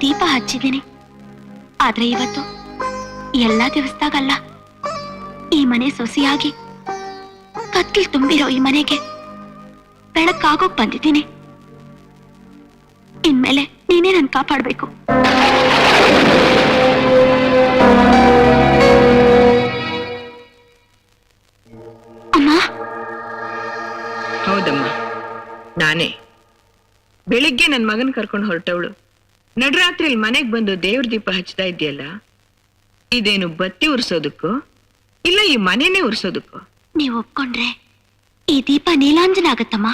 ದೀಪ ಹಚ್ಚಿದ್ದೀನಿ. ಆದ್ರೆ ಇವತ್ತು ಎಲ್ಲಾ ದಿವಸದಾಗಲ್ಲ, ಈ ಮನೆ ಸೊಸೆಯಾಗಿ ಕತ್ಲ್ ತುಂಬಿರೋ ಈ ಮನೆಗೆ ಬೆಳಕಾಗೋಕ್ ಬಂದಿದ್ದೀನಿ. ಇನ್ಮೇಲೆ ನೀನೇ ನನ್ ಕಾಪಾಡ್ಬೇಕು. ಅಮ್ಮ. ಹೌದಮ್ಮ, ನಾನೇ ಬೆಳಿಗ್ಗೆ ನನ್ ಮಗನ್ ಕರ್ಕೊಂಡು ಹೊರಟವಳು. ನಡರಾತ್ರಿಲಿ ಮನೆಗ್ ಬಂದು ದೇವ್ರ ದೀಪ ಹಚ್ತಾ ಇದೆಯಲ್ಲ, ಇದೇನು ಬತ್ತಿ ಉರ್ಸೋದಕ್ಕೋ ಇಲ್ಲ ಈ ಮನೆನೇ ಉರ್ಸೋದಕ್ಕೋ? ನೀವು ಒಪ್ಕೊಂಡ್ರೆ ಈ ದೀಪ ನೀಲಾಂಜನ ಆಗತ್ತಮ್ಮ.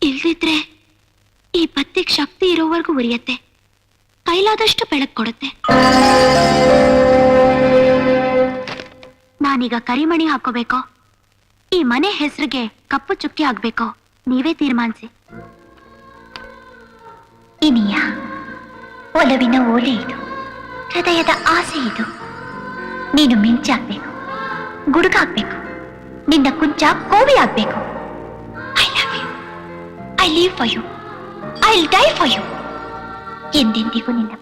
ಇಲ್ದಿದ್ರೆ ಈ ಬತ್ತಿಗೆ ಶಕ್ತಿ ಇರೋವರೆಗೂ ಉರಿಯತ್ತೆ, ಕೈಲಾದಷ್ಟು ಬೆಳಕು ಕೊಡುತ್ತೆ. ನಾನೀಗ ಕರಿಮಣಿ ಹಾಕೋಬೇಕೋ ಈ ಮನೆ ಹೆಸರಿಗೆ ಕಪ್ಪು ಚುಕ್ಕಿ ಆಗ್ಬೇಕೋ ನೀವೇ ತೀರ್ಮಾನಿಸಿ. ಇನಿಯ ಒಲವಿನ ಓಲೆ ಇದು, ಹೃದಯದ ಆಸೆ ಇದು. ನೀನು ಮಿಂಚಾಗ್ಬೇಕು, ಗುಡುಗಾಗ್ಬೇಕು, ನಿನ್ನ ಕುಂಚ ಕೋವಿ ಆಗ್ಬೇಕು. I love you, I live for you, I will die for you. ಎಂದೆಂದಿಗೂ ನಿನ್ನ.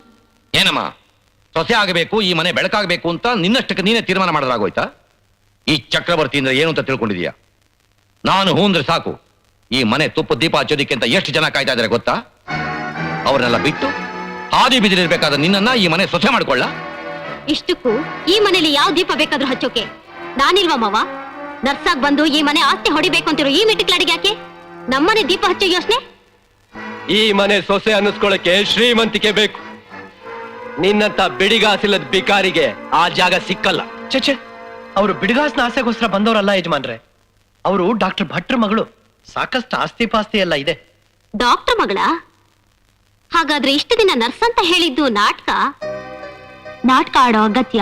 ಏನಮ್ಮ, ಸೊಸೆ ಆಗಬೇಕು, ಈ ಮನೆ ಬೆಳಕಾಗಬೇಕು ಅಂತ ನಿನ್ನಷ್ಟಕ್ಕೆ ನೀನೇ ತೀರ್ಮಾನ ಮಾಡಿದ್ರಾಗೋಯ್ತಾ? ಈ ಚಕ್ರವರ್ತಿ ಅಂದ್ರೆ ಏನು ಅಂತ ತಿಳ್ಕೊಂಡಿದೀಯಾ? ನಾನು ಹೂಂದ್ರೆ ಸಾಕು, ಈ ಮನೆ ತುಪ್ಪ ದೀಪ ಹಚ್ಚೋದಿಕ್ಕೆ ಅಂತ ಎಷ್ಟು ಜನ ಕಾಯ್ತಾ ಇದಾರೆ ಗೊತ್ತಾ? ಅವ್ರನ್ನೆಲ್ಲ ಬಿಟ್ಟು ಹಾದಿ ಬಿದಿರಿರ್ಬೇಕಾದ ನಿನ್ನನ್ನ ಈ ಮನೆ ಸೊಸೆ ಮಾಡ್ಕೊಳ್ಳ? ಇಷ್ಟಕ್ಕೂ ಈ ಮನೇಲಿ ಯಾವ ದೀಪ ಬೇಕಾದ್ರೂ ಹಚ್ಚೋಕೆ ನಾನಿಲ್ವಾ ಮಾವ? ನರ್ಸಾಗ್ ಬಂದು ಈ ಮನೆ ಆಸ್ತಿ ಹೊಡಿಬೇಕು ಅಂತಿರೋ ಈ ಮಿಟಿಕ್ಲಾಡಿಗೆ ಯಾಕೆ ನಮ್ಮನೆ ದೀಪ ಹಚ್ಚೋ ಯೋಚನೆ? ಈ ಮನೆ ಸೊಸೆ ಅನ್ನಿಸ್ಕೊಳ್ಳಕ್ಕೆ ಶ್ರೀಮಂತಿಕೆ ಬೇಕು. ನಿನ್ನಂತ ಬಿಡಿಗಾಸಿಲ್ಲದ ಬಿಕಾರಿಗೆ ಆ ಜಾಗ ಸಿಕ್ಕಲ್ಲ. ಚೇಚೆ, ಅವರು ಬಿಡಿಗಾಸ್ನ ಆಸೆಗೋಸ್ಕರ ಬಂದವರಲ್ಲ ಯಜಮಾನ್ರೆ. ಅವರು ಡಾಕ್ಟರ್ ಭಟ್ರ ಮಗಳು. ಸಾಕಷ್ಟು ಆಸ್ತಿ ಪಾಸ್ತಿ ಎಲ್ಲ ಇದೆ. ಡಾಕ್ಟರ್ ಮಗಳ? ಹಾಗಾದ್ರೆ ಇಷ್ಟು ದಿನ ನರ್ಸ್ ಅಂತ ಹೇಳಿದ್ದು ನಾಟಕ? ನಾಟಕ ಆಡೋ ಅಗತ್ಯ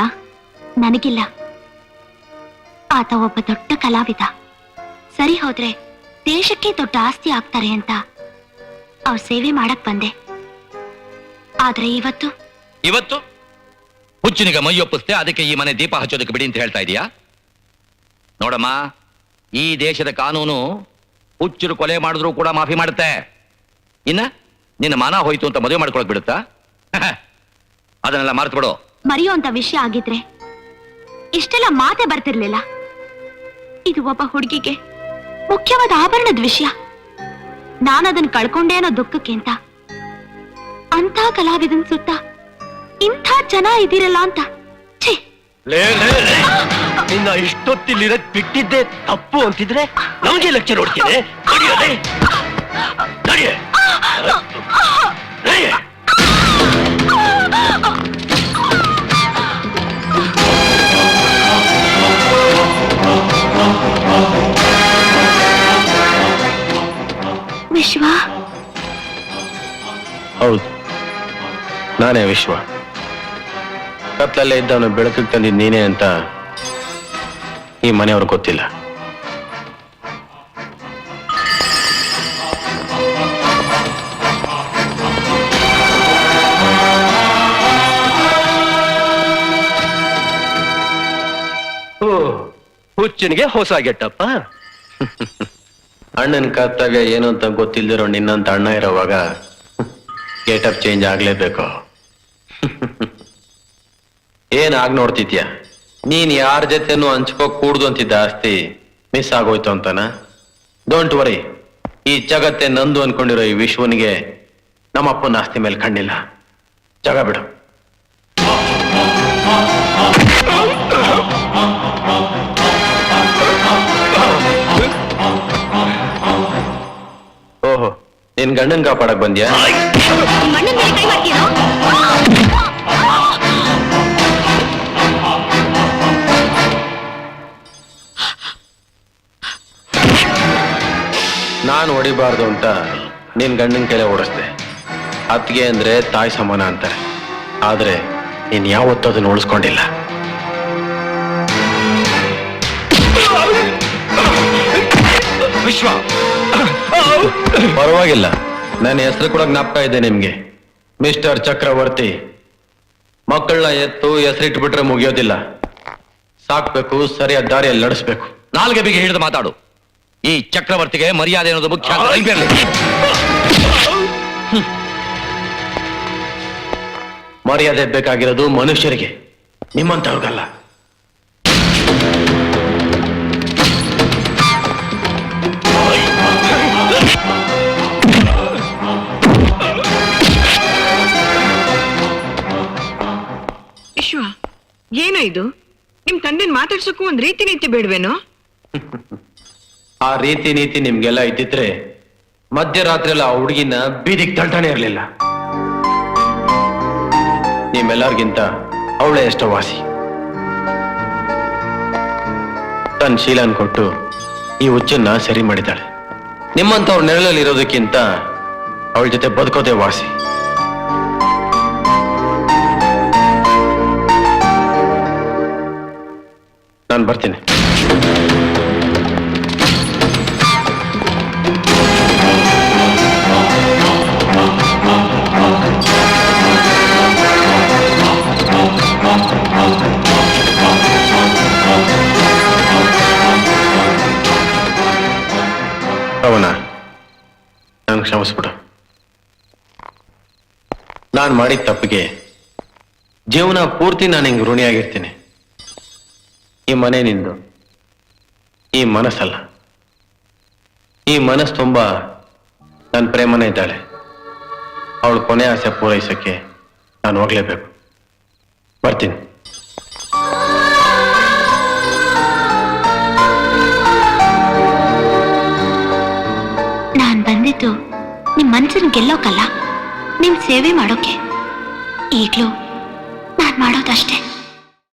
ನನಗಿಲ್ಲ. ಆತ ಒಬ್ಬ ದೊಡ್ಡ ಕಲಾವಿದ. ಸರಿ ಹೋದ್ರೆ ದೇಶಕ್ಕೆ ದೊಡ್ಡ ಆಸ್ತಿ ಆಗ್ತಾರೆ ಅಂತ ಅವ್ರ ಸೇವೆ ಮಾಡಕ್ ಬಂದೆ. ಆದ್ರೆ ಇವತ್ತು ಹುಚ್ಚನಿಗೆ ಮೈಯೊಪ್ಪಿಸ್ತೆ, ಅದಕ್ಕೆ ಈ ಮನೆ ದೀಪ ಹಚ್ಚೋದಕ್ಕೆ ಬಿಡಿ ಅಂತ ಹೇಳ್ತಾ ಇದೀಯಾ? ನೋಡಮ್ಮ, ಈ ದೇಶದ ಕಾನೂನು ಹುಚ್ಚರು ಕೊಲೆ ಮಾಡಿದ್ರು ಕೂಡ ಮಾಫಿ ಮಾಡುತ್ತೆ. ಇನ್ನ ನಿನ್ನ ಮಾನ ಹೋಯ್ತು ಅಂತ ಮದುವೆ ಮಾಡ್ಕೊಳಕ್ ಬಿಡುತ್ತಾ? ಅದನ್ನೆಲ್ಲ ಮರೆತು ಬಿಡು. ಮರೆಯುವಂತ ವಿಷಯ ಆಗಿದ್ರೆ ಇಷ್ಟೆಲ್ಲ ಮಾತೆ ಬರ್ತಿರ್ಲಿಲ್ಲ. ಇದು ಒಬ್ಬ ಹುಡುಗಿಗೆ ಮುಖ್ಯವಾದ ಆಭರಣದ ವಿಷಯ. ನಾನದನ್ನ ಕಳ್ಕೊಂಡೆ ಅನ್ನೋ ದುಃಖಕ್ಕೆ ಅಂತ ಕಲಾವಿದನ್ ಸುತ್ತ ಇಂಥ ಜನ ಇದಿರಲ್ಲ ಅಂತ. ನಿನ್ನ ಇಷ್ಟೊತ್ತಿಲಿರದ್ ಬಿಟ್ಟಿದ್ದೆ ತಪ್ಪು ಅಂತಿದ್ರೆ ನಮಗೆ ಲೆಕ್ಚರ್ ನೋಡ್ತೀನಿ. ವಿಶ್ವ? ಹೌದು, ನಾನೇ ವಿಶ್ವ. ಕತ್ಲಲ್ಲೇ ಇದ್ದವನು ಬೆಳಕಿಗೆ ತಂದಿದ್ದು ನೀನೇ ಅಂತ ಈ ಮನೆಯವ್ರಿಗೆ ಗೊತ್ತಿಲ್ಲ. ಹುಚ್ಚನಿಗೆ ಹೊಸ ಗೆಟ್ಟಪ್ಪ. ಅಣ್ಣನ ಕರ್ತವ್ಯ ಏನು ಅಂತ ಗೊತ್ತಿಲ್ದಿರೋ ನಿನ್ನಂತ ಅಣ್ಣ ಇರೋವಾಗ ಗೇಟಪ್ ಚೇಂಜ್ ಆಗ್ಲೇಬೇಕು. ಏನ್ ಆಗ್ ನೋಡ್ತಿದ್ಯ? ನೀನ್ ಯಾರ ಜೊತೆನೂ ಹಂಚ್ಕೋಕ್ ಕೂಡ್ದು ಅಂತಿದ್ದ ಆಸ್ತಿ ಮಿಸ್ ಆಗೋಯ್ತು ಅಂತನ? ಡೋಂಟ್ ವರಿ, ಈ ಜಗತ್ತೆ ನಂದು ಅನ್ಕೊಂಡಿರೋ ಈ ವಿಶ್ವನಿಗೆ ನಮ್ಮಪ್ಪನ ಆಸ್ತಿ ಮೇಲೆ ಕಣ್ಣಿಲ್ಲ. ಜಾಗ ಬಿಡು. ಓಹೋ, ನಿನ್ ಗಂಡನ್ ಕಾಪಾಡಕ್ ಬಂದ್ಯಾ? ನಾನು ಹೊಡಿಬಾರ್ದು ಅಂತ ನಿನ್ ಗಂಡನ ಕೈಲೇ ಓಡಿಸ್ದೆ. ಅತ್ತಿಗೆ ಅಂದ್ರೆ ತಾಯಿ ಸಮಾನ ಅಂತಾರೆ. ಆದ್ರೆ ನೀನ್ ಯಾವತ್ತೂ ಅದನ್ನ ಉಳಿಸ್ಕೊಂಡಿಲ್ಲ. ವಿಶ್ವ, ಪರವಾಗಿಲ್ಲ, ನನ್ನ ಹೆಸರು ಕೂಡ ಜ್ಞಾಪಕ ಇದೆ ನಿಮ್ಗೆ. ಮಿಸ್ಟರ್ ಚಕ್ರವರ್ತಿ. ಮಕ್ಕಳನ್ನ ಎತ್ತು ಹೆಸರಿಟ್ಬಿಟ್ರೆ ಮುಗಿಯೋದಿಲ್ಲ. ಸಾಕ್ಬೇಕು, ಸರಿಯಾದ ದಾರಿಯಲ್ಲಿ ನಡೆಸ್ಬೇಕು. ನಾಲ್ಗೆ ಬಿಗಿ ಹಿಡಿದು ಮಾತಾಡು. ಈ ಚಕ್ರವರ್ತಿಗೆ ಮರ್ಯಾದೆ ಅನ್ನೋದು ಮುಖ್ಯ. ಮರ್ಯಾದೆ ಬೇಕಾಗಿರೋದು ಮನುಷ್ಯರಿಗೆ, ನಿಮ್ಮಂತವ್ರಿಗಲ್ಲ. ವಿಶ್ವ, ಏನೋ ಇದು? ನಿಮ್ ತಂದೆನ್ ಮಾತಾಡ್ಸಕ್ಕೂ ಒಂದ್ ರೀತಿ ನೀತಿ ಬೇಡ್ವೇನೋ? ಆ ರೀತಿ ನೀತಿ ನಿಮ್ಗೆಲ್ಲ ಇದ್ದಿದ್ರೆ ಮಧ್ಯರಾತ್ರಿ ಎಲ್ಲ ಆ ಹುಡುಗಿನ ಬೀದಿಗೆ ತಳ್ತಾನೆ ಇರ್ಲಿಲ್ಲ. ನಿಮ್ಮೆಲ್ಲರಿಗಿಂತ ಅವಳೇ ಎಷ್ಟೋ ವಾಸಿ. ತನ್ನ ಶೀಲನ್ ಕೊಟ್ಟು ಈ ಹುಚ್ಚನ್ನ ಸರಿ ಮಾಡಿದ್ದಾಳೆ. ನಿಮ್ಮಂತವ್ರ ನೆರಳಲ್ಲಿ ಇರೋದಕ್ಕಿಂತ ಅವಳ ಜೊತೆ ಬದುಕೋದೇ ವಾಸಿ. ನಾನು ಬರ್ತೀನಿ. ಅವನ ನಾನು ಕ್ಷಮಿಸ್ಬಿಡು. ನಾನು ಮಾಡಿದ ತಪ್ಪಿಗೆ ಜೀವನ ಪೂರ್ತಿ ನಾನು ಹಿಂಗೆ ಋಣಿಯಾಗಿರ್ತೀನಿ. ಈ ಮನೆ ನಿಂದು, ಈ ಮನಸ್ಸಲ್ಲ. ಈ ಮನಸ್ಸು ತುಂಬಾ ನನ್ನ ಪ್ರೇಮನೇ ಇದ್ದಾಳೆ. ಅವಳು ಕೊನೆ ಆಸೆ ಪೂರೈಸಕ್ಕೆ ನಾನು ಹೋಗ್ಲೇಬೇಕು. ಬರ್ತೀನಿ. ನಾನ್ ಬಂದಿದ್ದು ನಿಮ್ ಮನ್ಸನ್ ಗೆಲ್ಲೋಕಲ್ಲ, ನಿಮ್ ಸೇವೆ ಮಾಡೋಕೆ. ಈಗ್ಲೂ ನಾನ್ ಮಾಡೋದಷ್ಟೇ.